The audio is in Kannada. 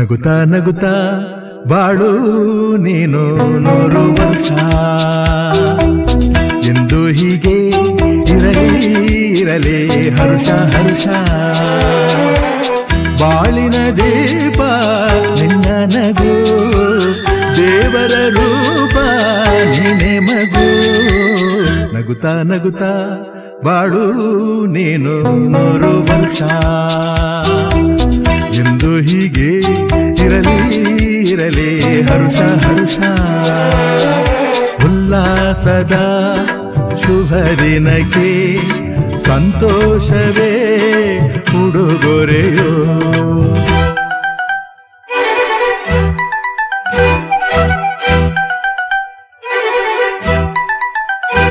ನಗುತ್ತಾ ನಗುತ್ತಾ ಬಾಳು ನೀನು 100 ವರ್ಷ ಎಂದು ಹೀಗೆ ಇರಲಿ ಇರಲಿ ಹರುಷ ಹರುಷ ಬಾಳಿನ ದೀಪ ನಿನ್ನ ನಗು ದೇವರ ರೂಪ ನೀನೆ ಮಗು ನಗುತ್ತಾ ನಗುತ್ತಾ ಬಾಳು ನೀನು 100 ವರ್ಷ ಎಂದು ಹೀಗೆ ಇರಲಿ ಇರಲಿ ಹರುಷ ಹರುಷ ಉಲ್ಲಾಸದ ಶುಭ ದಿನಕ್ಕೆ ಸಂತೋಷವೇ ಉಡುಗೊರೆಯೋ